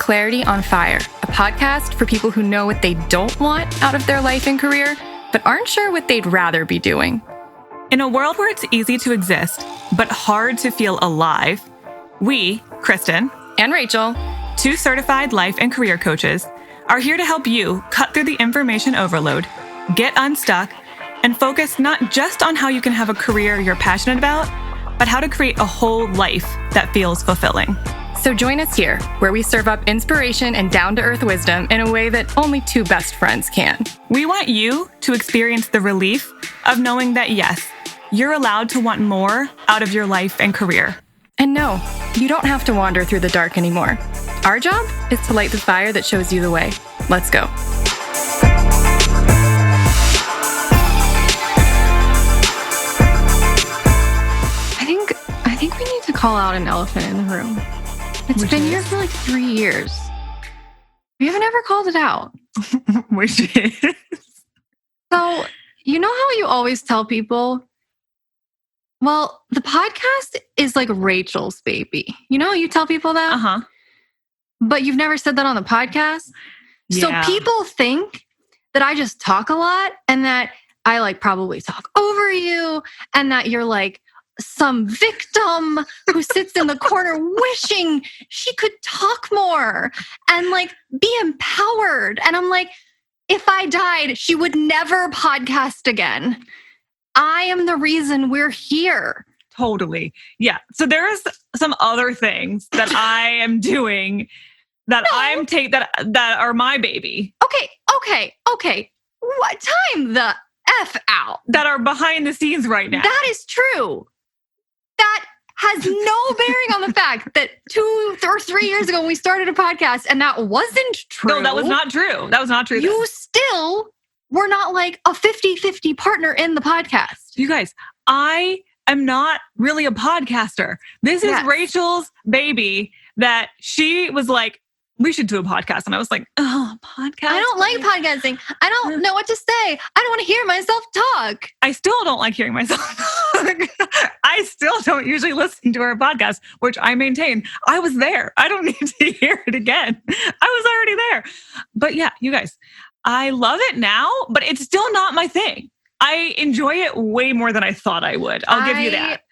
Clarity on Fire, a podcast for people who know what they don't want out of their life and career, but aren't sure what they'd rather be doing. In a world where it's easy to exist, but hard to feel alive, we, Kristen and Rachel, two certified life and career coaches, are here to help you cut through the information overload, get unstuck, and focus not just on how you can have a career you're passionate about, but how to create a whole life that feels fulfilling. So join us here, where we serve up inspiration and down-to-earth wisdom in a way that only two best friends can. We want you to experience the relief of knowing that, yes, you're allowed to want more out of your life and career. And no, you don't have to wander through the dark anymore. Our job is to light the fire that shows you the way. Let's go. I think we need to call out an elephant in the room. It's been here for like 3 years. We haven't ever called it out. Which is? So, you know how you always tell people, well, the podcast is like Rachel's baby. You know, you tell people that? Uh-huh. But you've never said that on the podcast. Yeah. So people think that I just talk a lot and that I like probably talk over you and that you're like some victim who sits in the corner wishing she could talk more and like be empowered. And I'm like, if I died, she would never podcast again. I am the reason we're here. Totally. Yeah. So there's some other things that I am doing that that are my baby. Okay. What time the F out? That are behind the scenes right now. That is true. That has no bearing on the fact that 2 or 3 years ago when we started a podcast and that wasn't true. No, that was not true. That was not true. You still were not like a 50-50 partner in the podcast. You guys, I am not really a podcaster. This is Rachel's baby that she was like, we should do a podcast. And I was like, oh, podcast? I don't like podcasting. I don't know what to say. I don't want to hear myself talk. I still don't like hearing myself talk. I still don't usually listen to our podcast, which I maintain. I was there. I don't need to hear it again. I was already there. But yeah, you guys, I love it now, but it's still not my thing. I enjoy it way more than I thought I would. I'll give you that.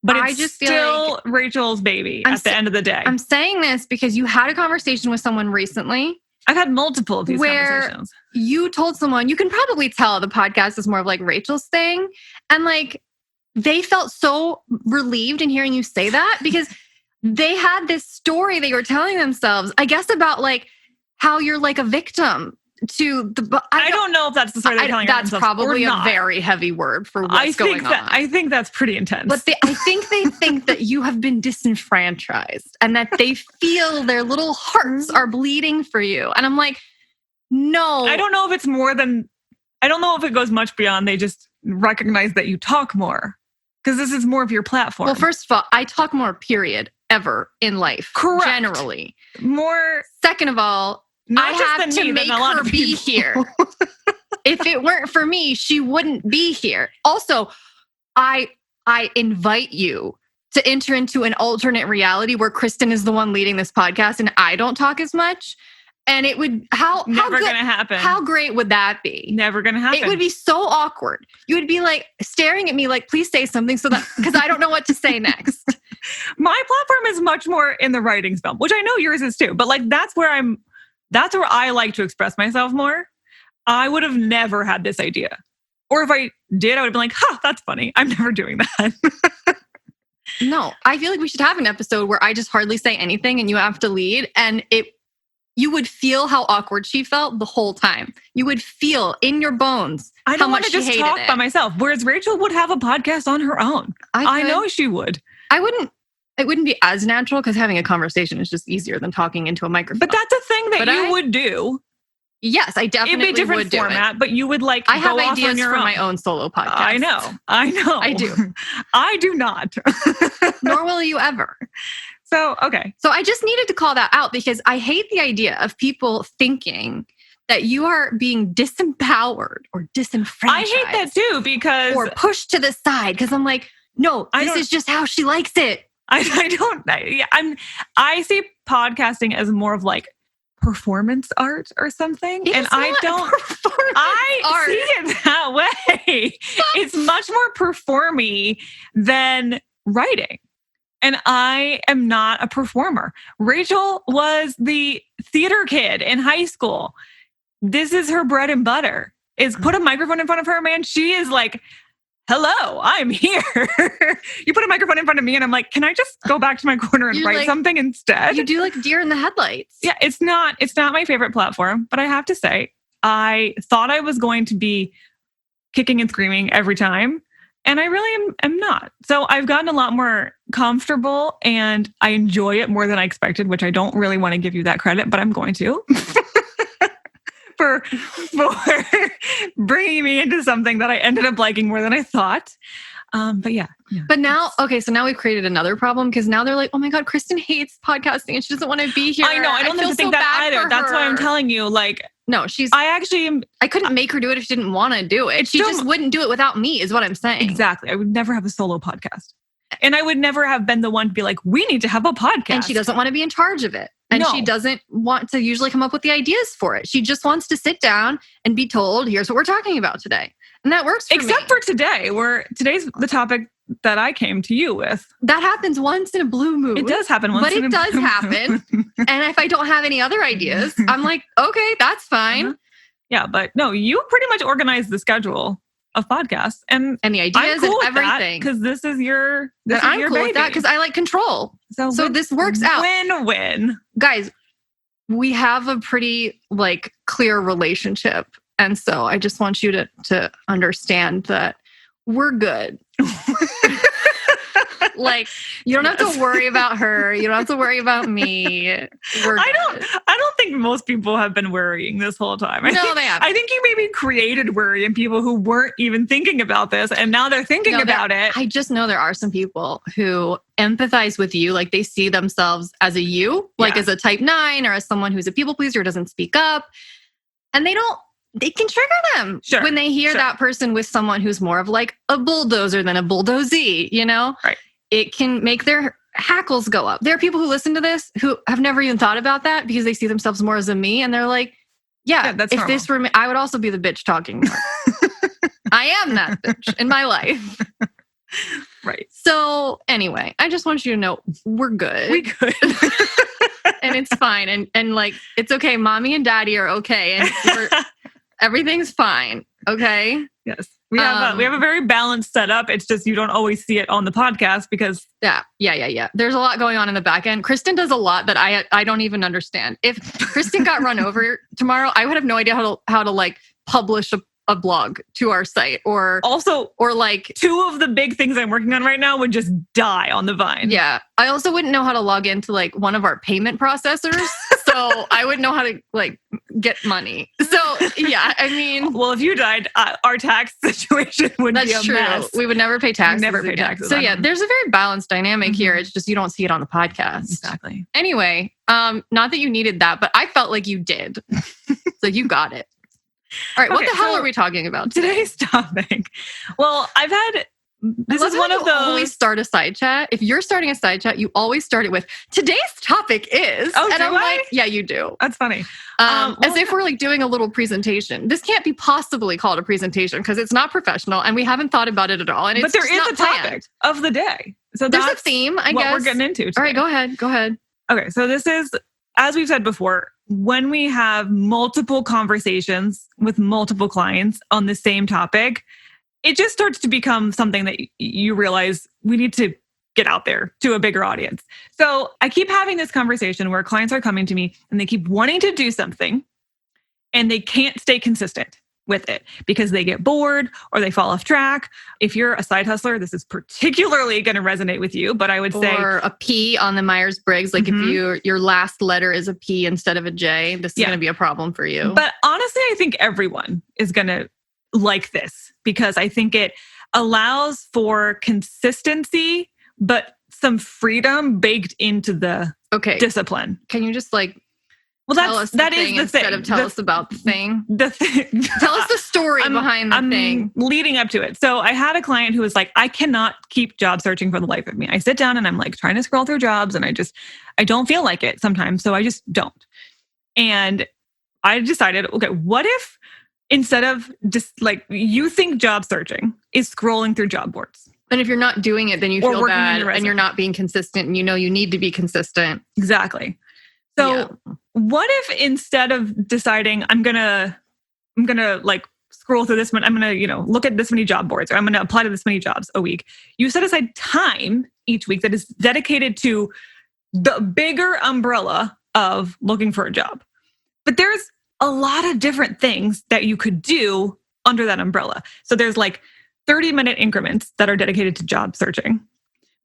But it's just still like Rachel's baby at the end of the day. I'm saying this because you had a conversation with someone recently. I've had multiple of these conversations. You told someone, you can probably tell the podcast is more of like Rachel's thing. And like, they felt so relieved in hearing you say that because they had this story they were telling themselves, I guess, about like how you're like a victim to the... I don't know if that's the story they're telling themselves. That's probably a very heavy word for what's going on. I think that's pretty intense. But I think they think that you have been disenfranchised and that they feel their little hearts are bleeding for you. And I'm like, no. I don't know if it's more than... I don't know if it goes much beyond they just recognize that you talk more. Because this is more of your platform. Well, first of all, I talk more, period, ever in life. Correct. Generally. More... Second of all, I have to make her be here. If it weren't for me, she wouldn't be here. Also, I invite you to enter into an alternate reality where Kristen is the one leading this podcast and I don't talk as much. And it would never gonna happen. How great would that be? Never gonna happen. It would be so awkward. You would be like staring at me like, please say something so that because I don't know what to say next. My platform is much more in the writing spell, which I know yours is too. But like that's where I like to express myself more. I would have never had this idea. Or if I did, I would have been like, that's funny. I'm never doing that. No, I feel like we should have an episode where I just hardly say anything and you have to lead. And you would feel how awkward she felt the whole time. You would feel in your bones how much she hated it. I don't want to just talk by myself. Whereas Rachel would have a podcast on her own. I know she would. It wouldn't be as natural because having a conversation is just easier than talking into a microphone. But that's a thing that you would do. Yes, I definitely would do it. It'd be a different format, but you would like I have go off ideas on your for own. My own solo podcast. I know. I do. I do not. Nor will you ever. So, okay. So I just needed to call that out because I hate the idea of people thinking that you are being disempowered or disenfranchised. I hate that too because... Or pushed to the side because I'm like, no, this is just how she likes it. I see podcasting as more of like performance art or something. It's I not don't, performance I art. see it that way. It's much more performy than writing. And I am not a performer. Rachel was the theater kid in high school. This is her bread and butter, is put a microphone in front of her, man. She is like, hello, I'm here. You put a microphone in front of me and I'm like, can I just go back to my corner and write something instead? You do like deer in the headlights. Yeah, it's not my favorite platform, but I have to say, I thought I was going to be kicking and screaming every time. And I really am not. So I've gotten a lot more comfortable and I enjoy it more than I expected, which I don't really want to give you that credit, but I'm going to. for bringing me into something that I ended up liking more than I thought. But yeah. But now, okay, so now we've created another problem because now they're like, oh my God, Kristen hates podcasting and she doesn't want to be here. I know. I don't feel think so that bad either. for That's why I'm her. telling you, like, no, I couldn't make her do it if she didn't want to do it. She just wouldn't do it without me, is what I'm saying. Exactly. I would never have a solo podcast. And I would never have been the one to be like, we need to have a podcast. And she doesn't want to be in charge of it. And she doesn't want to usually come up with the ideas for it. She just wants to sit down and be told, here's what we're talking about today. And that works for me. Except for today, today's the topic that I came to you with. That happens once in a blue moon. It does happen once in a blue moon. But it does happen. And if I don't have any other ideas, I'm like, okay, that's fine. Uh-huh. Yeah, but no, you pretty much organize the schedule of podcasts and the ideas cool and everything. Because this is your I'm your cool baby. with that because I like control. So this works out. Win-win. Guys, we have a pretty like clear relationship. And so I just want you to understand that we're good. Like, you don't have to worry about her. You don't have to worry about me. I don't think most people have been worrying this whole time. They haven't. I think you maybe created worry in people who weren't even thinking about this, and now they're thinking about it. I just know there are some people who empathize with you. Like, they see themselves as a you, like as a type 9 or as someone who's a people pleaser, doesn't speak up. And they can trigger them when they hear that person with someone who's more of like a bulldozer than a bulldozee, you know? Right. It can make their hackles go up. There are people who listen to this who have never even thought about that because they see themselves more as a me. And they're like, that's if normal. This were me, I would also be the bitch talking more. I am that bitch in my life. Right. So anyway, I just want you to know we're good. We good. And it's fine. And like, it's okay. Mommy and daddy are okay. And everything's fine. Okay. Yes. We have a very balanced setup. It's just you don't always see it on the podcast because yeah. There's a lot going on in the back end. Kristen does a lot that I don't even understand. If Kristen got run over tomorrow, I would have no idea how to like publish a blog to our site or like 2 of the big things I'm working on right now would just die on the vine. Yeah. I also wouldn't know how to log into like one of our payment processors. So I wouldn't know how to like get money. So yeah, I mean, well, if you died, our tax situation would be a mess. We would never pay taxes. Never pay taxes. So yeah, there's a very balanced dynamic here. It's just you don't see it on the podcast. Exactly. Anyway, not that you needed that, but I felt like you did. So you got it. All right, what the hell are we talking about today? Today's topic? Well, this is one of those. Always start a side chat. If you're starting a side chat, you always start it with today's topic is. Oh, and do I'm I? like, yeah, you do. That's funny. As if we're like doing a little presentation. This can't be possibly called a presentation because it's not professional and we haven't thought about it at all. And but there is a topic of the day. So there's a theme. I guess what we're getting into today. All right, go ahead. Okay, so this is, as we've said before, when we have multiple conversations with multiple clients on the same topic, it just starts to become something that you realize we need to get out there to a bigger audience. So I keep having this conversation where clients are coming to me and they keep wanting to do something and they can't stay consistent with it because they get bored or they fall off track. If you're a side hustler, this is particularly going to resonate with you, but I would say... Or a P on the Myers-Briggs, like if your last letter is a P instead of a J, this is going to be a problem for you. But honestly, I think everyone is going to like this because I think it allows for consistency, but some freedom baked into the discipline. Can you just like Well, Tell us that the is thing the instead thing. of tell us about the thing. The thing. Tell us the story behind the thing. Leading up to it. So I had a client who was like, I cannot keep job searching for the life of me. I sit down and I'm like trying to scroll through jobs and I don't feel like it sometimes. So I just don't. And I decided, okay, what if instead of just like you think job searching is scrolling through job boards? And if you're not doing it, then you feel bad and you're not being consistent and you know you need to be consistent. Exactly. So what if instead of deciding I'm gonna like scroll through this one, I'm gonna, look at this many job boards or I'm gonna apply to this many jobs a week, you set aside time each week that is dedicated to the bigger umbrella of looking for a job. But there's a lot of different things that you could do under that umbrella. So there's like 30-minute increments that are dedicated to job searching.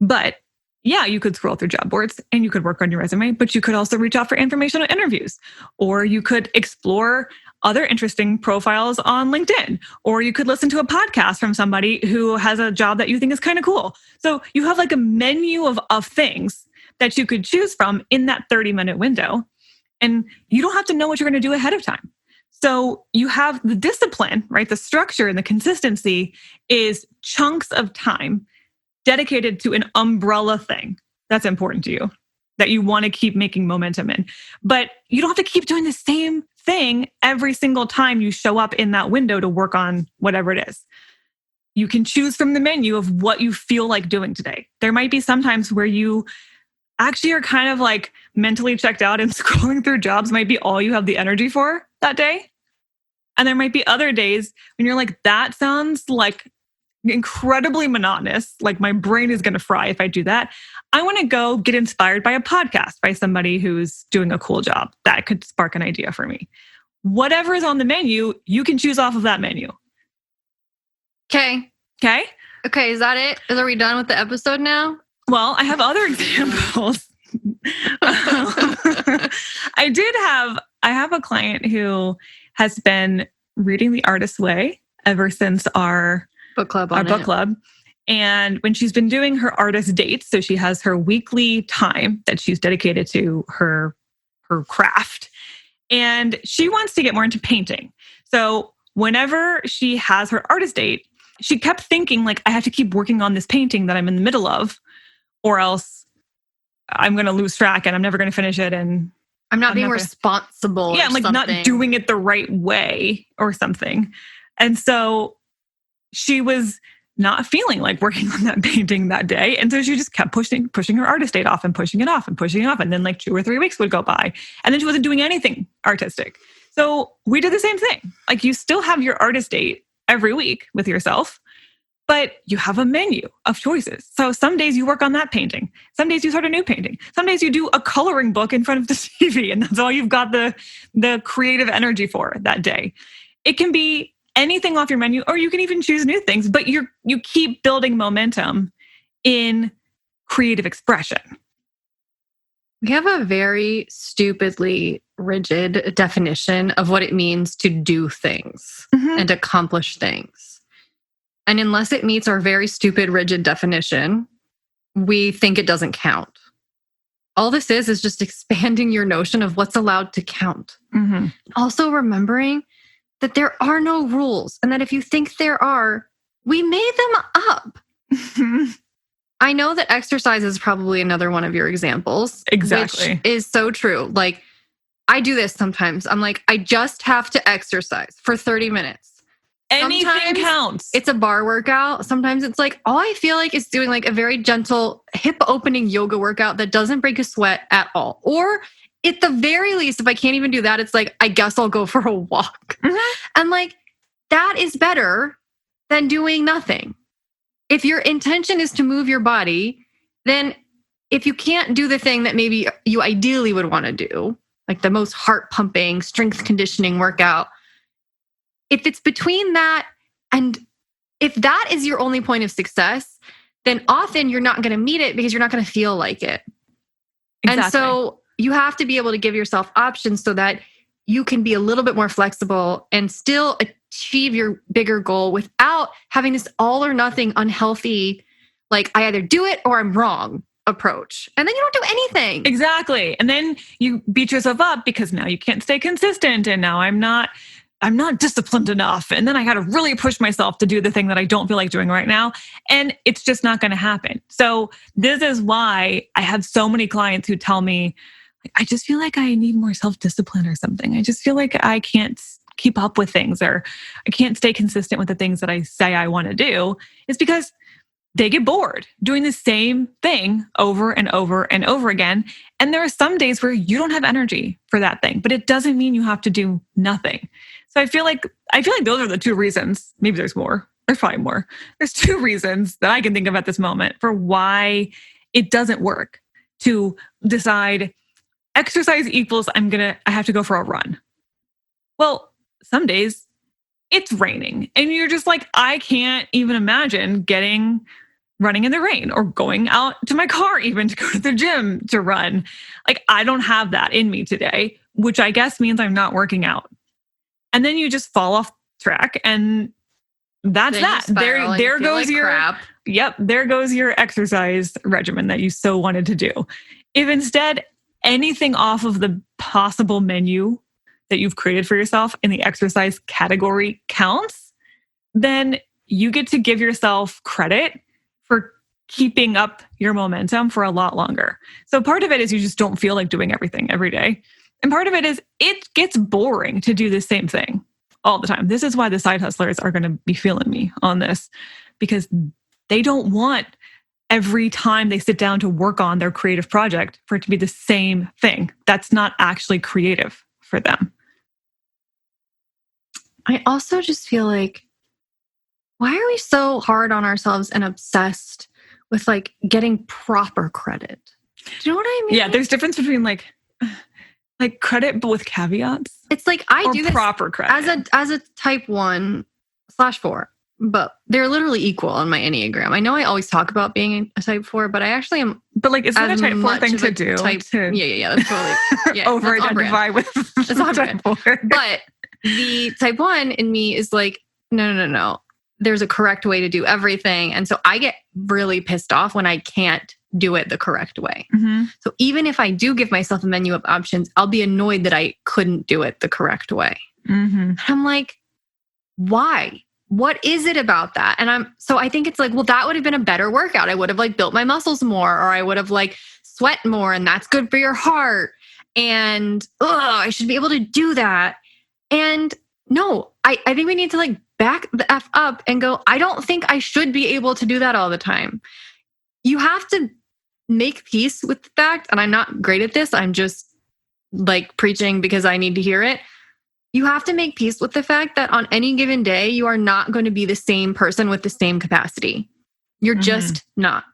But yeah, you could scroll through job boards and you could work on your resume, but you could also reach out for informational interviews, or you could explore other interesting profiles on LinkedIn, or you could listen to a podcast from somebody who has a job that you think is kind of cool. So you have like a menu of things that you could choose from in that 30-minute window. And you don't have to know what you're going to do ahead of time. So you have the discipline, right? The structure and the consistency is chunks of time dedicated to an umbrella thing that's important to you, that you want to keep making momentum in. But you don't have to keep doing the same thing every single time you show up in that window to work on whatever it is. You can choose from the menu of what you feel like doing today. There might be some times where you actually are kind of like mentally checked out and scrolling through jobs might be all you have the energy for that day. And there might be other days when you're like, that sounds like incredibly monotonous. Like my brain is going to fry if I do that. I want to go get inspired by a podcast by somebody who's doing a cool job. That could spark an idea for me. Whatever is on the menu, you can choose off of that menu. Okay. Is that it? Are we done with the episode now? Well, I have other examples. I have a client who has been reading The Artist's Way ever since our book club. And when she's been doing her artist dates, so she has her weekly time that she's dedicated to her craft. And she wants to get more into painting. So whenever she has her artist date, she kept thinking like, I have to keep working on this painting that I'm in the middle of, or else I'm going to lose track and I'm never going to finish it. And I'm not being responsible. Yeah, like not doing it the right way or something. And so she was not feeling like working on that painting that day. And so she just kept pushing her artist date off and pushing it off and pushing it off. And then like 2 or 3 weeks would go by. And then she wasn't doing anything artistic. So we did the same thing. Like you still have your artist date every week with yourself, but you have a menu of choices. So some days you work on that painting. Some days you start a new painting. Some days you do a coloring book in front of the TV and that's all you've got the creative energy for that day. It can be anything off your menu, or you can even choose new things, but you keep building momentum in creative expression. We have a very stupidly rigid definition of what it means to do things and accomplish things. And unless it meets our very stupid, rigid definition, we think it doesn't count. All this is just expanding your notion of what's allowed to count. Mm-hmm. Also remembering that there are no rules and that if you think there are, we made them up. I know that exercise is probably another one of your examples. Exactly. Which is so true. Like, I do this sometimes. I'm like, I just have to exercise for 30 minutes. Anything counts. It's a bar workout. Sometimes it's like, all I feel like is doing like a very gentle hip opening yoga workout that doesn't break a sweat at all. Or at the very least, if I can't even do that, it's like, I guess I'll go for a walk. Mm-hmm. And like, that is better than doing nothing. If your intention is to move your body, then if you can't do the thing that maybe you ideally would want to do, like the most heart pumping, strength conditioning workout, if it's between that and if that is your only point of success, then often you're not going to meet it because you're not going to feel like it. Exactly. And so you have to be able to give yourself options so that you can be a little bit more flexible and still achieve your bigger goal without having this all or nothing unhealthy, like I either do it or I'm wrong approach. And then you don't do anything. Exactly. And then you beat yourself up because now you can't stay consistent. And now I'm not disciplined enough. And then I got to really push myself to do the thing that I don't feel like doing right now. And it's just not going to happen. So this is why I have so many clients who tell me, I just feel like I need more self-discipline or something. I just feel like I can't keep up with things, or I can't stay consistent with the things that I say I want to do. It's because they get bored doing the same thing over and over and over again. And there are some days where you don't have energy for that thing, but it doesn't mean you have to do nothing. So I feel like those are the two reasons. Maybe there's more. There's probably more. There's two reasons that I can think of at this moment for why it doesn't work to decide exercise equals I have to go for a run. Well, some days it's raining and you're just like, I can't even imagine running in the rain or going out to my car even to go to the gym to run. Like, I don't have that in me today, which I guess means I'm not working out. And then you just fall off track, and that's that. There goes your crap. Yep, there goes your exercise regimen that you so wanted to do. If instead anything off of the possible menu that you've created for yourself in the exercise category counts, then you get to give yourself credit for keeping up your momentum for a lot longer. So part of it is you just don't feel like doing everything every day. And part of it is it gets boring to do the same thing all the time. This is why the side hustlers are going to be feeling me on this, because they don't want every time they sit down to work on their creative project for it to be the same thing. That's not actually creative for them. I also just feel like, why are we so hard on ourselves and obsessed with like getting proper credit? Do you know what I mean? Yeah, there's difference between like credit, but with caveats. It's like I do this proper credit as a type 1/4, but they're literally equal on my Enneagram. I know I always talk about being a type 4, but I actually am. But like, it's not a type 4 thing to do. Yeah. That's totally over-identify with type 4. But the type 1 in me is like, no. There's a correct way to do everything. And so I get really pissed off when I can't do it the correct way. Mm-hmm. So even if I do give myself a menu of options, I'll be annoyed that I couldn't do it the correct way. Mm-hmm. I'm like, why? What is it about that? And I think it's like, well, that would have been a better workout. I would have like built my muscles more, or I would have like sweat more, and that's good for your heart. And I should be able to do that. And no, I think we need to like back the F up and go, I don't think I should be able to do that all the time. You have to make peace with the fact, and I'm not great at this, I'm just like preaching because I need to hear it. You have to make peace with the fact that on any given day, you are not going to be the same person with the same capacity. You're just not.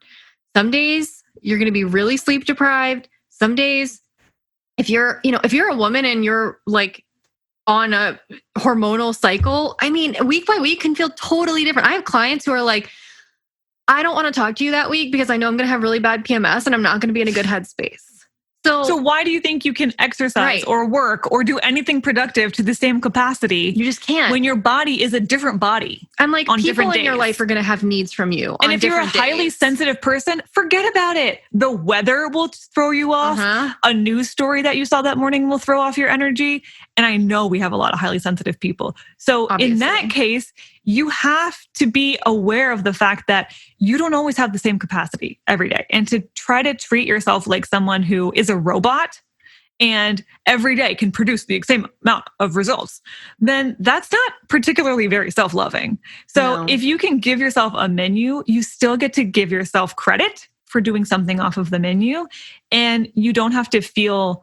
Some days you're going to be really sleep deprived. Some days, if you're a woman and you're like on a hormonal cycle, I mean, week by week can feel totally different. I have clients who are like, I don't want to talk to you that week because I know I'm going to have really bad PMS and I'm not going to be in a good headspace. So why do you think you can exercise or work or do anything productive to the same capacity? You just can't. When your body is a different body. I'm like, on people in your life are going to have needs from you. And if you're a highly sensitive person, forget about it. The weather will throw you off. A news story that you saw that morning will throw off your energy. And I know we have a lot of highly sensitive people. So in that case, you have to be aware of the fact that you don't always have the same capacity every day. And to try to treat yourself like someone who is a robot and every day can produce the same amount of results, then that's not particularly very self-loving. So if you can give yourself a menu, you still get to give yourself credit for doing something off of the menu. And you don't have to feel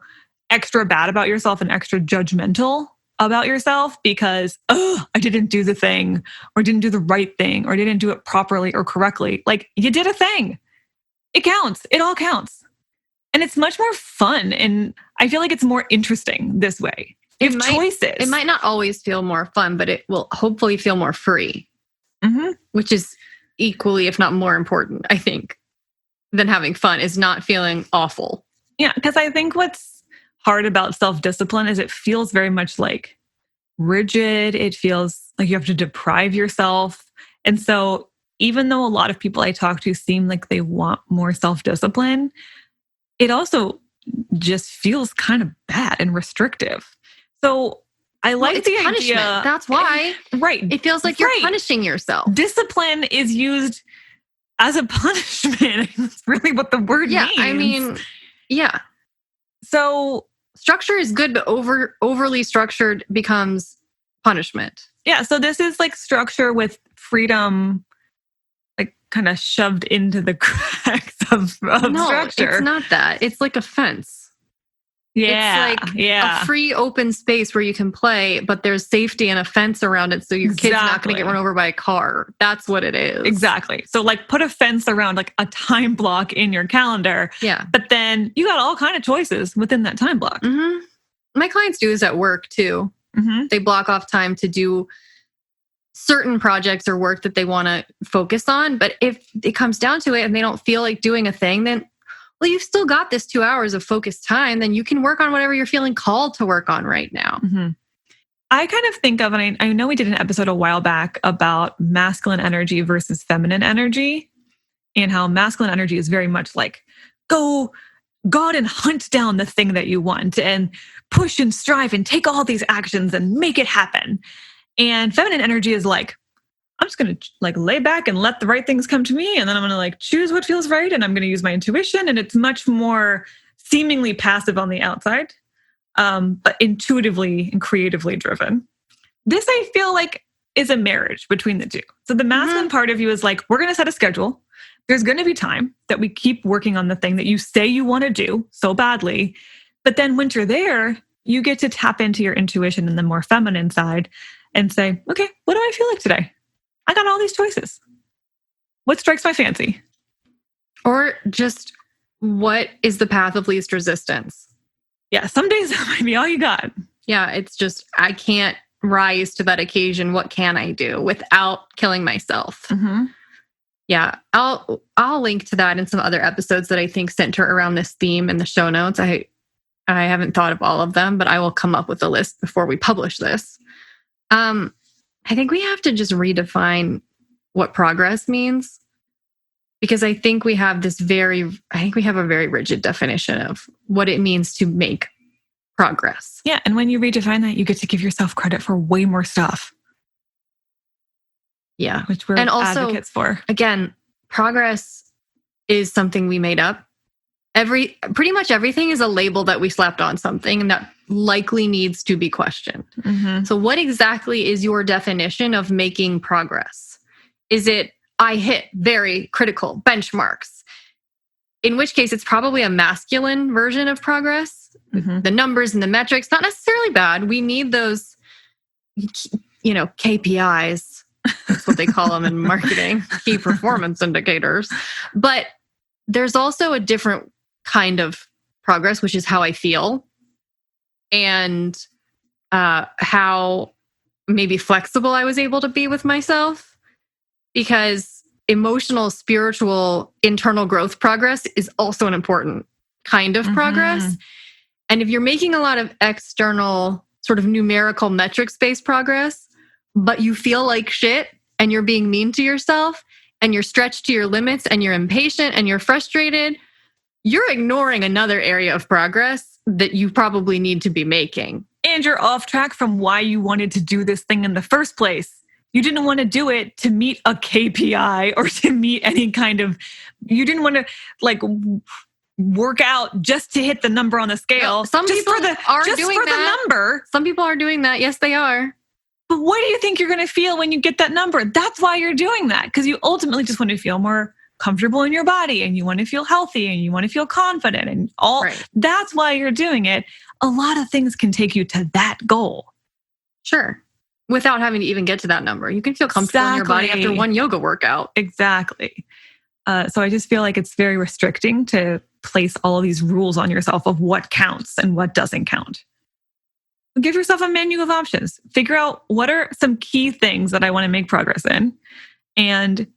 extra bad about yourself and extra judgmental about yourself because, I didn't do the thing or didn't do the right thing or didn't do it properly or correctly. Like, you did a thing. It counts. It all counts. And it's much more fun. And I feel like it's more interesting this way. Choices. It might not always feel more fun, but it will hopefully feel more free, which is equally, if not more important, I think, than having fun is not feeling awful. Yeah, because I think what's hard about self-discipline is it feels very much like rigid. It feels like you have to deprive yourself. And so even though a lot of people I talk to seem like they want more self-discipline, it also just feels kind of bad and restrictive. So I like it's the punishment. idea. That's why. Right. It feels like you're punishing yourself. Discipline is used as a punishment. That's really what the word means. I mean, yeah. So structure is good, but overly structured becomes punishment. Yeah. So this is like structure with freedom, like kind of shoved into the cracks of structure. It's not that. It's like a fence. Yeah. It's like a free open space where you can play, but there's safety and a fence around it so your kid's not going to get run over by a car. That's what it is. Exactly. So like put a fence around like a time block in your calendar. Yeah. But then you got all kind of choices within that time block. Mm-hmm. My clients do this at work too. Mm-hmm. They block off time to do certain projects or work that they want to focus on. But if it comes down to it and they don't feel like doing a thing, then well, you've still got this 2 hours of focused time, then you can work on whatever you're feeling called to work on right now. Mm-hmm. I kind of think of, and I know we did an episode a while back about masculine energy versus feminine energy, and how masculine energy is very much like, go out and hunt down the thing that you want and push and strive and take all these actions and make it happen. And feminine energy is like, I'm just going to like lay back and let the right things come to me. And then I'm going to like choose what feels right. And I'm going to use my intuition. And it's much more seemingly passive on the outside, but intuitively and creatively driven. This, I feel like, is a marriage between the two. So the masculine part of you is like, we're going to set a schedule. There's going to be time that we keep working on the thing that you say you want to do so badly. But then once you're there, you get to tap into your intuition and the more feminine side and say, okay, what do I feel like today? I got all these choices. What strikes my fancy? Or just what is the path of least resistance? Yeah, some days that might be all you got. Yeah, it's just, I can't rise to that occasion. What can I do without killing myself? Mm-hmm. Yeah, I'll link to that in some other episodes that I think center around this theme in the show notes. I haven't thought of all of them, but I will come up with a list before we publish this. I think we have to just redefine what progress means, because I think we have a very rigid definition of what it means to make progress. Yeah. And when you redefine that, you get to give yourself credit for way more stuff. Yeah. Which we're advocates for. Again, progress is something we made up. Pretty much everything is a label that we slapped on something and that likely needs to be questioned. Mm-hmm. So what exactly is your definition of making progress? Is it, I hit very critical benchmarks? In which case, it's probably a masculine version of progress. Mm-hmm. The numbers and the metrics, not necessarily bad. We need those, KPIs. That's what they call them in marketing, key performance indicators. But there's also a different kind of progress, which is how I feel and how maybe flexible I was able to be with myself, because emotional, spiritual, internal growth progress is also an important kind of progress. And if you're making a lot of external sort of numerical metrics-based progress, but you feel like shit and you're being mean to yourself and you're stretched to your limits and you're impatient and you're frustrated, you're ignoring another area of progress that you probably need to be making. And you're off track from why you wanted to do this thing in the first place. You didn't want to do it to meet a KPI or to meet any kind of, you didn't want to like work out just to hit the number on the scale. No, some people are doing that. The number. Some people are doing that. Yes, they are. But what do you think you're going to feel when you get that number? That's why you're doing that. Because you ultimately just want to feel more comfortable in your body and you want to feel healthy and you want to feel confident and all. Right. That's why you're doing it. A lot of things can take you to that goal. Sure. Without having to even get to that number. You can feel comfortable in your body after one yoga workout. Exactly. So I just feel like it's very restricting to place all of these rules on yourself of what counts and what doesn't count. Give yourself a menu of options. Figure out what are some key things that I want to make progress in and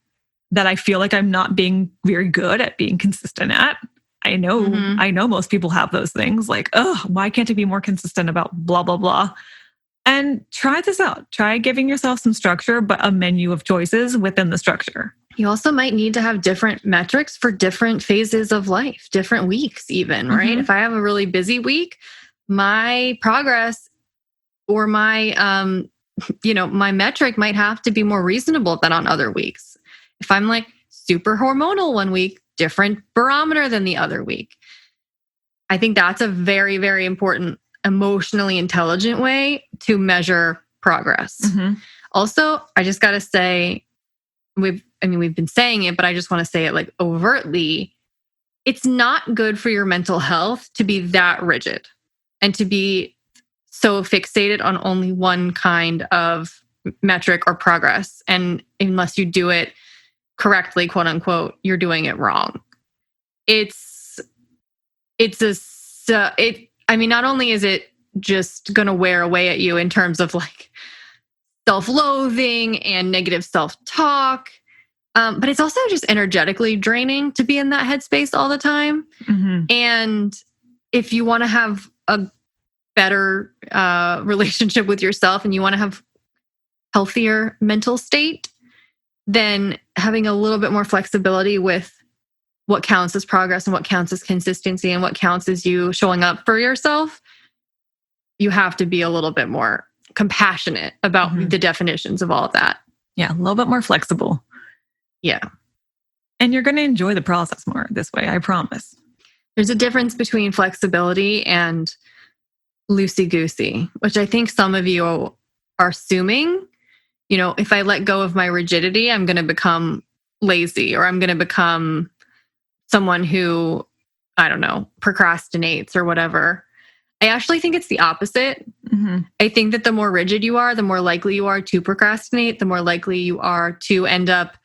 that I feel like I'm not being very good at being consistent at. I know most people have those things like, oh, why can't I be more consistent about blah, blah, blah? And try this out. Try giving yourself some structure, but a menu of choices within the structure. You also might need to have different metrics for different phases of life, different weeks even, right? Mhm. If I have a really busy week, my progress or my my metric might have to be more reasonable than on other weeks. If I'm like super hormonal one week, different barometer than the other week. I think that's a very, very important emotionally intelligent way to measure progress. Mhm. Also, I just got to say, we've been saying it, but I just want to say it like overtly. It's not good for your mental health to be that rigid and to be so fixated on only one kind of metric or progress. And unless you do it correctly, quote unquote, you're doing it wrong. Not only is it just going to wear away at you in terms of like self-loathing and negative self-talk, but it's also just energetically draining to be in that headspace all the time. Mhm. And if you want to have a better relationship with yourself and you want to have healthier mental state, then having a little bit more flexibility with what counts as progress and what counts as consistency and what counts as you showing up for yourself, you have to be a little bit more compassionate about the definitions of all of that. Yeah, a little bit more flexible. Yeah. And you're going to enjoy the process more this way, I promise. There's a difference between flexibility and loosey-goosey, which I think some of you are assuming. If I let go of my rigidity, I'm going to become lazy or I'm going to become someone who, I don't know, procrastinates or whatever. I actually think it's the opposite. Mm-hmm. I think that the more rigid you are, the more likely you are to procrastinate, the more likely you are to end up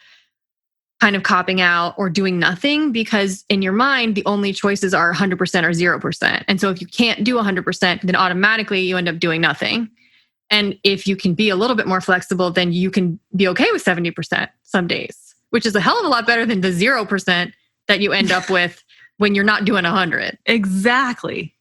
kind of copping out or doing nothing, because in your mind, the only choices are 100% or 0%. And so if you can't do 100%, then automatically you end up doing nothing. And if you can be a little bit more flexible, then you can be okay with 70% some days, which is a hell of a lot better than the 0% that you end up with when you're not doing 100. Exactly.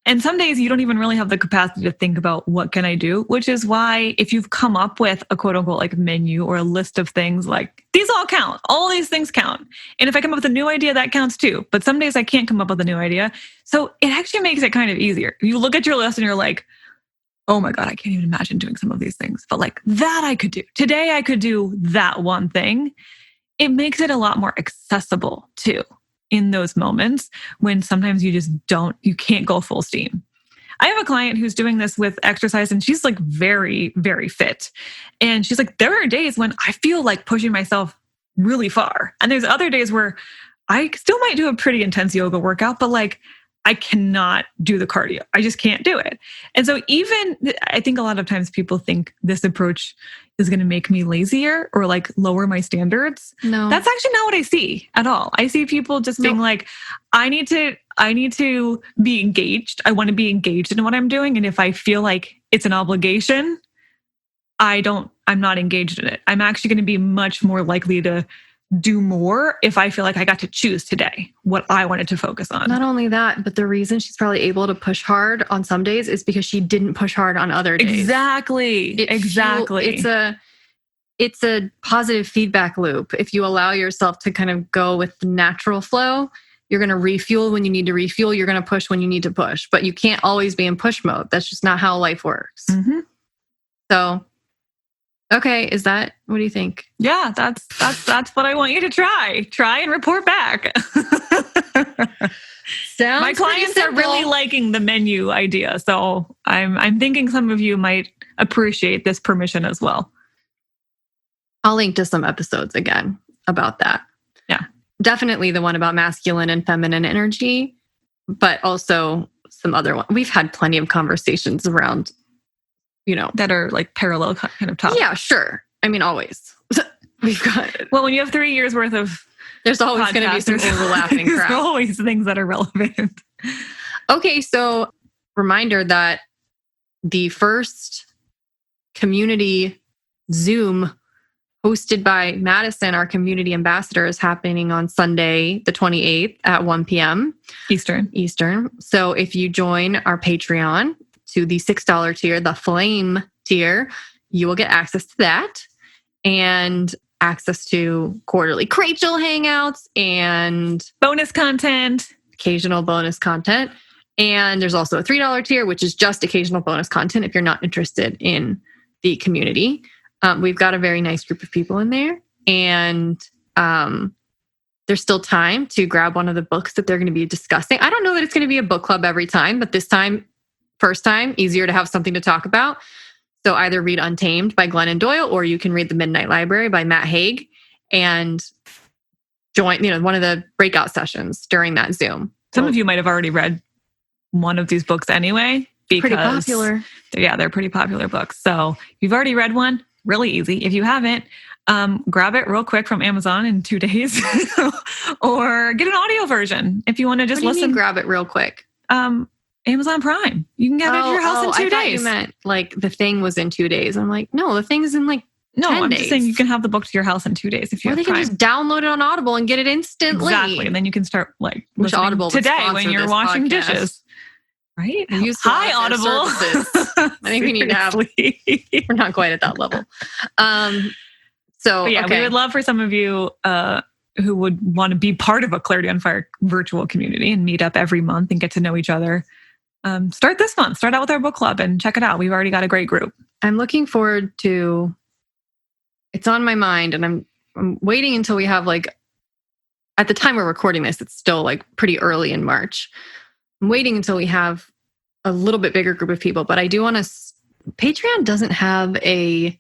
And some days you don't even really have the capacity to think about what can I do, which is why if you've come up with a quote unquote like menu or a list of things, like these all count, all these things count. And if I come up with a new idea, that counts too. But some days I can't come up with a new idea. So it actually makes it kind of easier. You look at your list and you're like, oh my God, I can't even imagine doing some of these things. But like that I could do. Today I could do that one thing. It makes it a lot more accessible too in those moments when sometimes you can't go full steam. I have a client who's doing this with exercise and she's like very, very fit. And she's like, there are days when I feel like pushing myself really far. And there's other days where I still might do a pretty intense yoga workout, but like I cannot do the cardio. I just can't do it. And so I think a lot of times people think this approach is going to make me lazier or like lower my standards. No, that's actually not what I see at all. I see people just being like, I need to be engaged. I want to be engaged in what I'm doing. And if I feel like it's an obligation, I'm not engaged in it. I'm actually going to be much more likely to do more if I feel like I got to choose today what I wanted to focus on. Not only that, but the reason she's probably able to push hard on some days is because she didn't push hard on other days. Exactly. It's a positive feedback loop. If you allow yourself to kind of go with the natural flow, you're going to refuel when you need to refuel. You're going to push when you need to push, but you can't always be in push mode. That's just not how life works. Mm-hmm. So, okay, what do you think? Yeah, that's what I want you to try. Try and report back. My clients are really liking the menu idea, so I'm thinking some of you might appreciate this permission as well. I'll link to some episodes again about that. Yeah, definitely the one about masculine and feminine energy, but also some other one. We've had plenty of conversations around, that are like parallel kind of topics. Yeah, sure. I mean, always. We've got it. Well, when you have 3 years worth of there's always going to be some overlapping crap. There's always things that are relevant. Okay, so reminder that the first community Zoom hosted by Madison, our community ambassador, is happening on Sunday, the 28th at 1 p.m. Eastern. So if you join our Patreon to the $6 tier, the Flame tier, you will get access to that. And access to quarterly Crachel hangouts and bonus content, occasional bonus content. And there's also a $3 tier, which is just occasional bonus content if you're not interested in the community. We've got a very nice group of people in there. And there's still time to grab one of the books that they're going to be discussing. I don't know that it's going to be a book club every time, but this time, first time, easier to have something to talk about. So either read Untamed by Glennon Doyle, or you can read The Midnight Library by Matt Haig and join, one of the breakout sessions during that Zoom. Some of you might have already read one of these books anyway. Because, pretty popular. Yeah, they're pretty popular books. So if you've already read one, really easy. If you haven't, grab it real quick from Amazon in 2 days or get an audio version if you want to just listen. What do you mean, grab it real quick? Amazon Prime. You can get it to your house in 2 days. I thought you meant like The Thing was in 2 days. I'm like, no, The Thing is in like 10 I'm days. just saying you can have the book to your house in 2 days if you have they Prime. can just download it on Audible and get it instantly. Exactly. And then you can start Which Audible today when you're washing podcast. Dishes. Right? Hi, Audible. I think we need to have, we're not quite at that level. We would love for some of you who would want to be part of a Clarity on Fire virtual community and meet up every month and get to know each other. Start this month. Start out with our book club and check it out. We've already got a great group. I'm looking forward to, it's on my mind, and I'm waiting until we have at the time we're recording this, it's still pretty early in March. I'm waiting until we have a little bit bigger group of people, but I do want to, Patreon doesn't have I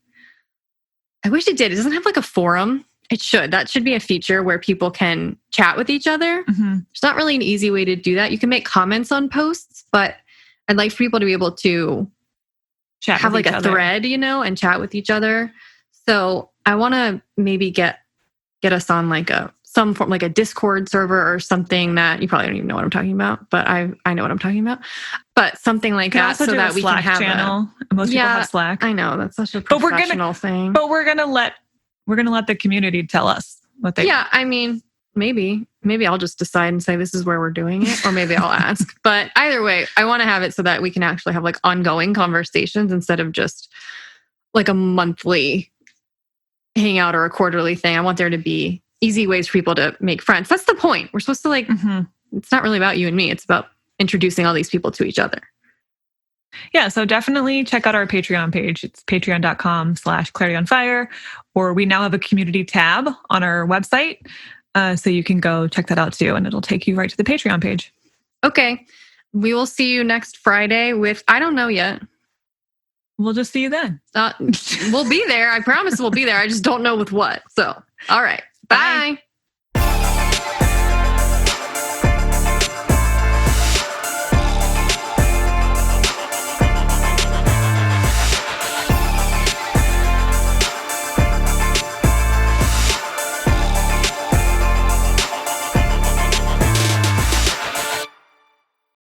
wish it did. It doesn't have a forum. It should. That should be a feature where people can chat with each other. Mm-hmm. There's not really an easy way to do that. You can make comments on posts, but I'd like for people to be able to have a thread, and chat with each other. So I want to maybe get us on some form, a Discord server or something that you probably don't even know what I'm talking about, but I know what I'm talking about. But something like that, so that we can have channel. Most people have Slack. I know that's such a professional thing. But we're gonna let the community tell us what they. Yeah, I mean, maybe I'll just decide and say this is where we're doing it, or maybe I'll ask. But either way, I want to have it so that we can actually have ongoing conversations instead of just a monthly hangout or a quarterly thing. I want there to be easy ways for people to make friends. That's the point. We're supposed to It's not really about you and me. It's about introducing all these people to each other. Yeah. So definitely check out our Patreon page. It's patreon.com/clarityonfire, or we now have a community tab on our website. So you can go check that out too. And it'll take you right to the Patreon page. Okay. We will see you next Friday with, I don't know yet. We'll just see you then. We'll be there. I promise we'll be there. I just don't know with what. So, all right. Bye.